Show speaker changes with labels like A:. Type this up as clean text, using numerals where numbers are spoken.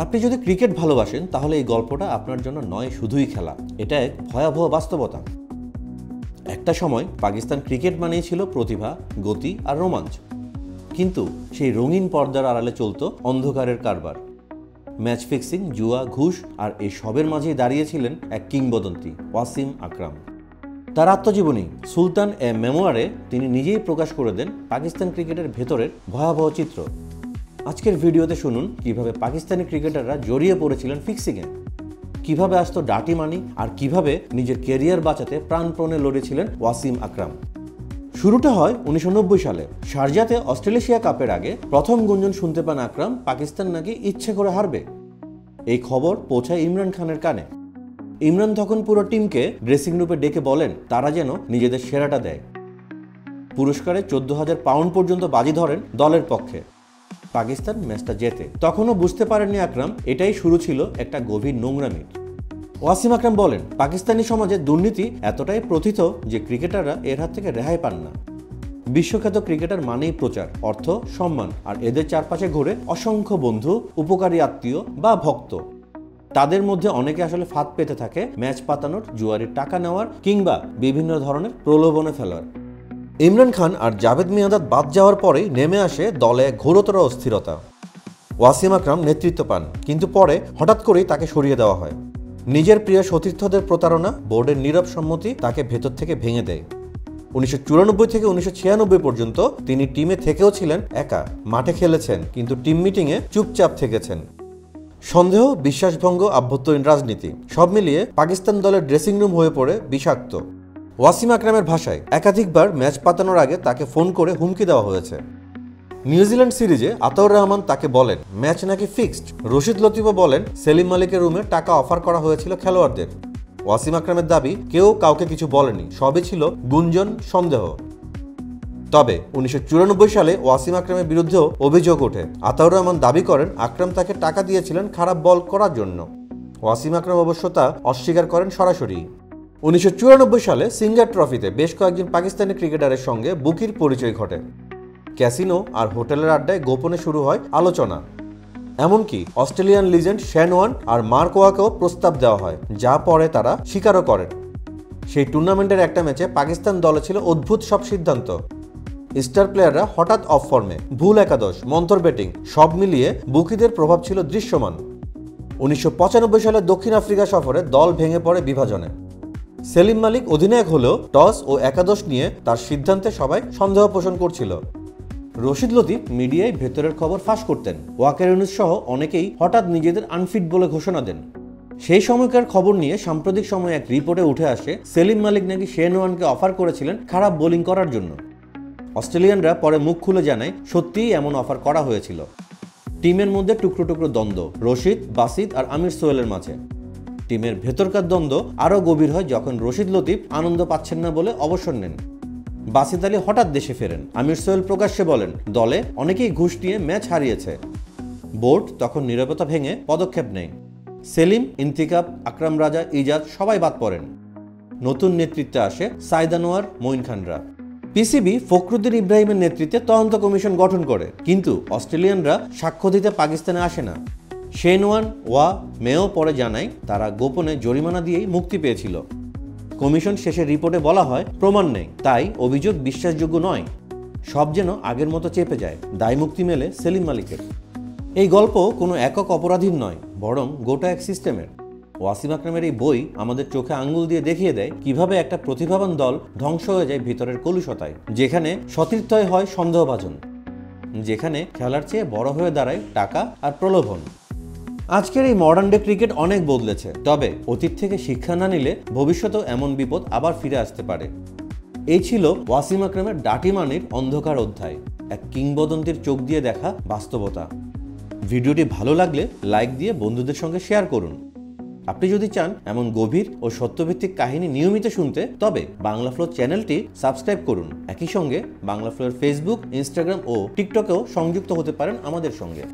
A: আপনি যদি ক্রিকেট ভালোবাসেন তাহলে এই গল্পটা আপনার জন্য নয় শুধুই খেলা, এটা এক ভয়াবহ বাস্তবতা। একটা সময় পাকিস্তান ক্রিকেট মানেই ছিল প্রতিভা, গতি আর রোমাঞ্চ, কিন্তু সেই রঙিন পর্দার আড়ালে চলতো অন্ধকারের কারবার। ম্যাচ ফিক্সিং, জুয়া, ঘুষ আর এই সবের মাঝেই দাঁড়িয়েছিলেন এক কিংবদন্তি, ওয়াসিম আকরাম। তার আত্মজীবনী সুলতান এ মেমোয়ারে তিনি নিজেই প্রকাশ করে দেন পাকিস্তান ক্রিকেটের ভেতরের ভয়াবহ চিত্র। আজকের ভিডিওতে শুনুন কিভাবে পাকিস্তানি ক্রিকেটাররা জড়িয়ে পড়েছিলেন ফিক্সিংয়ে, কিভাবে আসতো ডাটি মানি, আর কিভাবে নিজের ক্যারিয়ার বাঁচাতে প্রাণপণে লড়েছিলেন ওয়াসিম আকরাম। শুরুটা হয় 1990 সালে। শারজাতে অস্ট্রেলেশিয়া কাপের আগে প্রথম গুঞ্জন শুনতে পান আকরাম পাকিস্তান নাকি ইচ্ছে করে হারবে। এই খবর পৌঁছায় ইমরান খানের কানে। ইমরান তখন পুরো টিমকে ড্রেসিং রুমে ডেকে বলেন তারা যেন নিজেদের সেরাটা দেয়। পুরস্কারে 14,000 পাউন্ড পর্যন্ত বাজি ধরেন দলের পক্ষে। পাকিস্তান ম্যাচটা জেতে। তখনও বুঝতে পারেননি আকরাম এটাই শুরু ছিল একটা গভীর নোংরামির। ওয়াসিম আকরাম বলেন, পাকিস্তানি সমাজে দুর্নীতি এতটাই প্রথিত যে ক্রিকেটাররা এর হাত থেকে রেহাই পান না। বিশ্বখ্যাত ক্রিকেটার মানেই প্রচার, অর্থ, সম্মান, আর এদের চারপাশে ঘুরে অসংখ্য বন্ধু, উপকারী আত্মীয় বা ভক্ত। তাদের মধ্যে অনেকে আসলে ফাঁদ পেতে থাকে ম্যাচ পাতানোর, জুয়ারির টাকা নেওয়ার কিংবা বিভিন্ন ধরনের প্রলোভনে ফেলার। ইমরান খান আর জাভেদ মিয়াঁদাদ বাদ যাওয়ার পরেই নেমে আসে দলে ঘোরতর অস্থিরতা। ওয়াসিম আকরাম নেতৃত্ব পান, কিন্তু পরে হঠাৎ করেই তাকে সরিয়ে দেওয়া হয়। নিজের প্রিয় সতীর্থদের প্রতারণা, বোর্ডের নীরব সম্মতি তাকে ভেতর থেকে ভেঙে দেয়। 1994 থেকে 1996 পর্যন্ত তিনি টিমে থেকেও ছিলেন একা। মাঠে খেলেছেন, কিন্তু টিম মিটিংয়ে চুপচাপ থেকেছেন। সন্দেহ, বিশ্বাসভঙ্গ, আভ্যন্তরীণ রাজনীতি সব মিলিয়ে পাকিস্তান দলের ড্রেসিং রুম হয়ে পড়ে বিষাক্ত। ওয়াসিম আকরামের ভাষায়, একাধিকবার ম্যাচ পাতানোর আগে তাকে ফোন করে হুমকি দেওয়া হয়েছে। নিউজিল্যান্ড সিরিজে আতাউর রহমান তাকে বলেন ম্যাচ নাকি ফিক্সড। রশিদ লতিফও বলেন সেলিম মালিকের রুমে টাকা অফার করা হয়েছিল খেলোয়াড়দের। ওয়াসিম আকরামের দাবি কেউ কাউকে কিছু বলেনি, সবই ছিল গুঞ্জন, সন্দেহ। তবে 1994 সালে ওয়াসিম আকরামের বিরুদ্ধেও অভিযোগ ওঠে। আতাউর রহমান দাবি করেন আকরাম তাকে টাকা দিয়েছিলেন খারাপ বল করার জন্য। ওয়াসিম আকরাম অবশ্য তা অস্বীকার করেন সরাসরি। 1994 সালে সিঙ্গার ট্রফিতে বেশ কয়েকজন পাকিস্তানি ক্রিকেটারের সঙ্গে বুকির পরিচয় ঘটে। ক্যাসিনো আর হোটেলের আড্ডায় গোপনে শুরু হয় আলোচনা। এমনকি অস্ট্রেলিয়ান লিজেন্ড শেন ওয়ার্ন আর মার্ক ওয়াকেও প্রস্তাব দেওয়া হয়, যা পরে তারা স্বীকারও করেন। সেই টুর্নামেন্টের একটা ম্যাচে পাকিস্তান দলে ছিল অদ্ভুত সব সিদ্ধান্ত। স্টার প্লেয়াররা হঠাৎ অফ ফর্মে, ভুল একাদশ, মন্তর ব্যাটিং সব মিলিয়ে বুকিদের প্রভাব ছিল দৃশ্যমান। 1995 সালে দক্ষিণ আফ্রিকা সফরে দল ভেঙে পড়ে বিভাজনে। সেলিম মালিক অধিনায়ক হলেও টস ও একাদশ নিয়ে তার সিদ্ধান্তে সবাই সন্দেহ পোষণ করছিল। রশিদ লতিফ মিডিয়ায় ভেতরের খবর ফাঁস করতেন। ওয়াকার ইউনুস সহ অনেকেই হঠাৎ নিজেদের আনফিট বলে ঘোষণা দেন। সেই সময়কার খবর নিয়ে সাম্প্রতিক সময়ে এক রিপোর্টে উঠে আসে সেলিম মালিক নাকি শেন ওয়ানকে অফার করেছিলেন খারাপ বোলিং করার জন্য। অস্ট্রেলিয়ানরা পরে মুখ খুলে জানায় সত্যিই এমন অফার করা হয়েছিল। টিমের মধ্যে টুকরো টুকরো দ্বন্দ্ব রশিদ, বাসিদ আর আমির সোহেলের মাঝে। টিমের ভেতরকার দ্বন্দ্ব আরও গভীর হয় যখন রশিদ লতিফ আনন্দ পাচ্ছেন না বলে অবসর নেন। বাসিদ আলী হঠাৎ দেশে ফেরেন। আমির সোহেল প্রকাশ্যে বলেন দলে অনেকেই ঘুষ নিয়ে ম্যাচ হারিয়েছে। বোর্ড তখন নীরবতা ভেঙে পদক্ষেপ নেয়। সেলিম, ইন্তিকাব, আকরাম রাজা, ইজাজ সবাই বাদ পড়েন। নতুন নেতৃত্বে আসে সাইদ আনোয়ার, মঈন খানরা। পিসিবি ফখরুদ্দিন ইব্রাহিমের নেতৃত্বে তদন্ত কমিশন গঠন করে, কিন্তু অস্ট্রেলিয়ানরা সাক্ষ্য দিতে পাকিস্তানে আসে না। শেন ওয়ান, ওয়া, মেও পরে জানায় তারা গোপনে জরিমানা দিয়েই মুক্তি পেয়েছিল। কমিশন শেষের রিপোর্টে বলা হয় প্রমাণ নেই, তাই অভিযোগ বিশ্বাসযোগ্য নয়। সব যেন আগের মতো চেপে যায়। দায় মুক্তি মেলে সেলিম মালিকের। এই গল্প কোনো একক অপরাধীর নয়, বরং গোটা এক সিস্টেমের। ওয়াসিম আকরামের এই বই আমাদের চোখে আঙ্গুল দিয়ে দেখিয়ে দেয় কিভাবে একটা প্রতিভাবান দল ধ্বংস হয়ে যায় ভিতরের কলুষতায়, যেখানে সতীর্থই হয় সন্দেহভাজন, যেখানে খেলার চেয়ে বড় হয়ে দাঁড়ায় টাকা আর প্রলোভন। আজকের এই মডার্ন ডে ক্রিকেট অনেক বদলেছে, তবে অতীত থেকে শিক্ষা না নিলে ভবিষ্যতেও এমন বিপদ আবার ফিরে আসতে পারে। এই ছিল ওয়াসিম আকরামের ডাটি মানির অন্ধকার অধ্যায়, এক কিংবদন্তির চোখ দিয়ে দেখা বাস্তবতা। ভিডিওটি ভালো লাগলে লাইক দিয়ে বন্ধুদের সঙ্গে শেয়ার করুন। আপনি যদি চান এমন গভীর ও সত্যভিত্তিক কাহিনী নিয়মিত শুনতে, তবে বাংলা ফ্লো চ্যানেলটি সাবস্ক্রাইব করুন। একই সঙ্গে বাংলা ফ্লোর ফেসবুক, ইনস্টাগ্রাম ও টিকটকেও সংযুক্ত হতে পারেন আমাদের সঙ্গে।